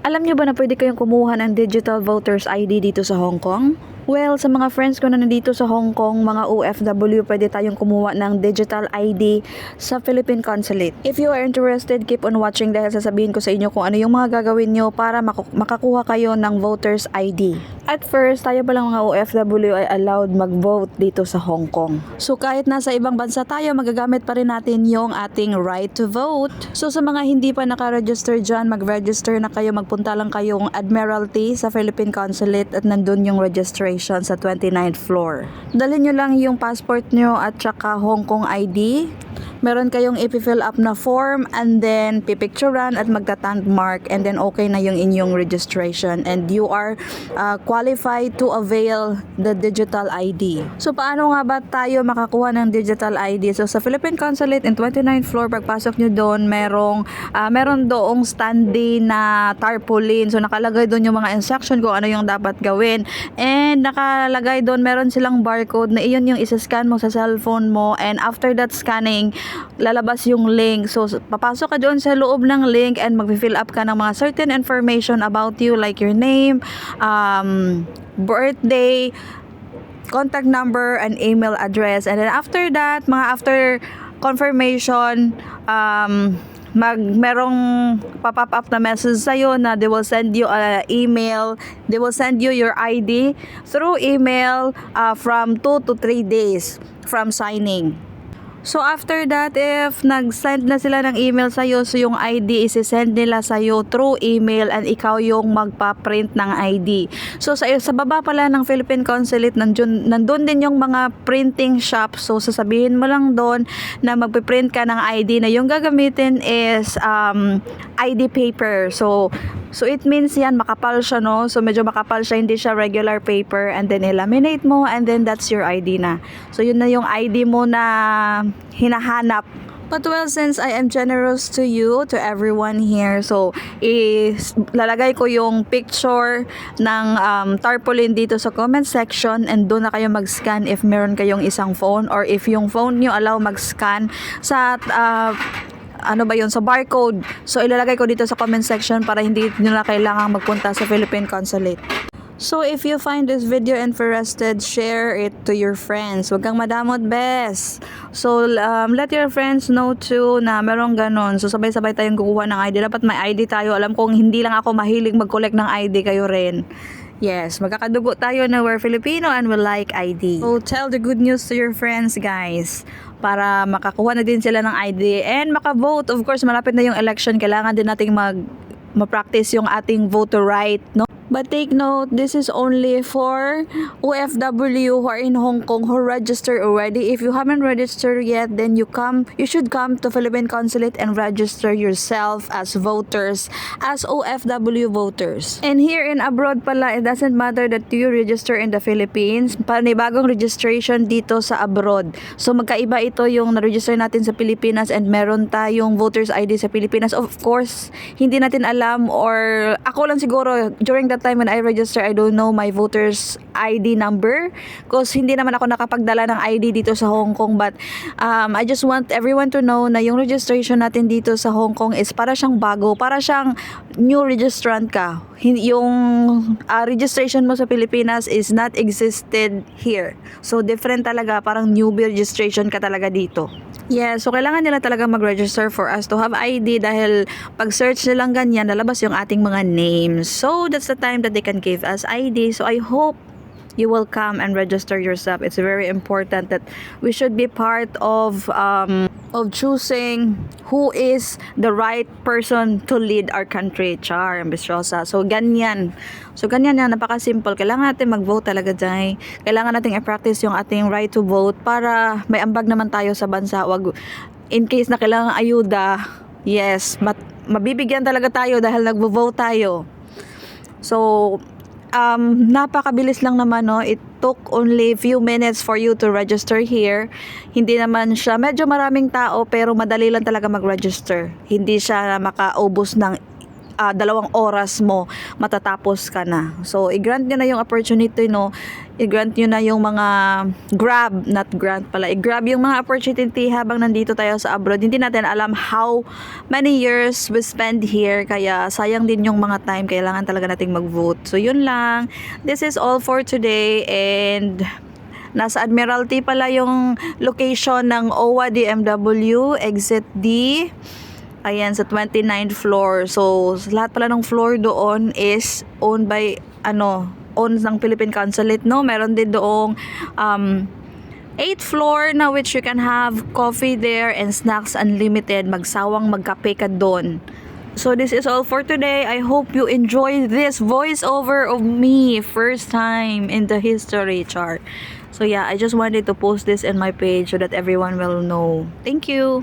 Alam nyo ba na pwede kayong kumuha ng digital voters ID dito sa Hong Kong? Well, sa mga friends ko na nandito sa Hong Kong, mga OFW, pwede tayong kumuha ng digital ID sa Philippine Consulate. If you are interested, keep on watching dahil sasabihin ko sa inyo kung ano yung mga gagawin nyo para makakuha kayo ng voters ID. At first, tayo palang mga OFW ay allowed mag-vote dito sa Hong Kong. So kahit nasa ibang bansa tayo, magagamit pa rin natin yung ating right to vote. So sa mga hindi pa naka-register dyan, mag-register na kayo, magpunta lang kayong Admiralty sa Philippine Consulate at nandun yung registration sa 29th floor. Dalhin nyo lang yung passport nyo at saka Hong Kong ID. Meron kayong i-fill up na form and then pipicturean at magta-tag mark and then okay na yung inyong registration and you are qualified to avail the digital ID. So paano nga ba tayo makakuha ng digital ID? So sa Philippine Consulate in 29th floor, pagpasok nyo doon, meron doong standee na tarpaulin. So nakalagay doon yung mga instruction kung ano yung dapat gawin. And nakalagay doon, meron silang barcode na iyon yung isa-scan mo sa cellphone mo and after that scanning, lalabas yung link. So, papasok ka doon sa loob ng link and mag-fill up ka ng mga certain information about you like your name, birthday, contact number, and email address. And then after that, after confirmation, merong pop-up up na message sa'yo na they will send you an email. They will send you your ID through email from 2 to 3 days from signing. So after that, if nag-send na sila ng email sa'yo, so yung ID isi-send nila sa'yo through email and ikaw yung magpa-print ng ID. So sa baba pala ng Philippine Consulate, nandun din yung mga printing shop. So sasabihin mo lang doon na magpiprint ka ng ID na yung gagamitin is ID paper. So it means yan, makapal siya, no? So medyo makapal siya, hindi siya regular paper, and then i-laminate mo and then that's your ID na. So yun na yung ID mo na hinahanap. But well, since I am generous to you, to everyone here, so lalagay ko yung picture ng tarpaulin dito sa comment section and doon na kayo mag-scan if meron kayong isang phone or if yung phone nyo allow mag-scan sa sa barcode. So ilalagay ko dito sa comment section para hindi nyo na kailangang magpunta sa Philippine Consulate. So if you find this video interested, share it to your friends. Huwag kang madamot, bes. So let your friends know too na merong ganon. So sabay-sabay tayong kukuha ng ID. Dapat may ID tayo. Alam kong hindi lang ako mahilig mag-collect ng ID, kayo rin. Yes, magkakadugo tayo na we're Filipino and we like ID. So tell the good news to your friends, guys, para makakuha na din sila ng ID and makavote. Of course, malapit na yung election. Kailangan din nating ma-practice yung ating voter right, no? But take note, this is only for OFW who are in Hong Kong who registered already. If you haven't registered yet, then you should come to Philippine Consulate and register yourself as voters, as OFW voters. And here in abroad pala, it doesn't matter that you register in the Philippines. Panibagong registration dito sa abroad. So magkaiba ito yung na-register natin sa Pilipinas and meron tayong voters ID sa Pilipinas. Of course, hindi natin alam or ako lang siguro during that time when I register, I don't know my voters ID number because hindi naman ako nakapagdala ng ID dito sa Hong Kong, but I just want everyone to know na yung registration natin dito sa Hong Kong is para siyang bago, para siyang new registrant ka. Yung registration mo sa Pilipinas is not existed here. So different talaga, parang newbie registration ka talaga dito. Yeah, so kailangan nila talaga mag-register for us to have ID dahil pag-search nilang ganyan, lalabas yung ating mga names. So that's the time that they can give us ID. So I hope you will come and register yourself. It's very important that we should be part of choosing who is the right person to lead our country. Char, ambisyosa. So ganyan yan, napaka-simple. Kailangan natin mag-vote talaga dyan. Kailangan natin i-practice yung ating right to vote para may ambag naman tayo sa bansa. Wag, in case na kailangan ayuda, yes, mabibigyan talaga tayo dahil nagvo-vote tayo. So napakabilis lang naman, no? It took only few minutes for you to register here. Hindi naman siya, medyo maraming tao pero madali lang talaga mag-register. Hindi siya makaubos ng 2 oras mo matatapos ka na. So i-grant nyo na yung opportunity, no? I-grant nyo na yung mga i-grab yung mga opportunity habang nandito tayo sa abroad. Hindi natin alam how many years we spend here, kaya sayang din yung mga time. Kailangan talaga nating mag-vote. So yun lang, this is all for today, and nasa Admiralty pala yung location ng OWA DMW, exit D. Ayan, sa 29th floor. So, lahat pala ng floor doon is owned by, owned ng Philippine Consulate, no? Meron din doong 8th floor na which you can have coffee there and snacks unlimited. Magsawang magkape ka doon. So, this is all for today. I hope you enjoyed this voiceover of me. First time in the history chart. So, yeah, I just wanted to post this in my page so that everyone will know. Thank you.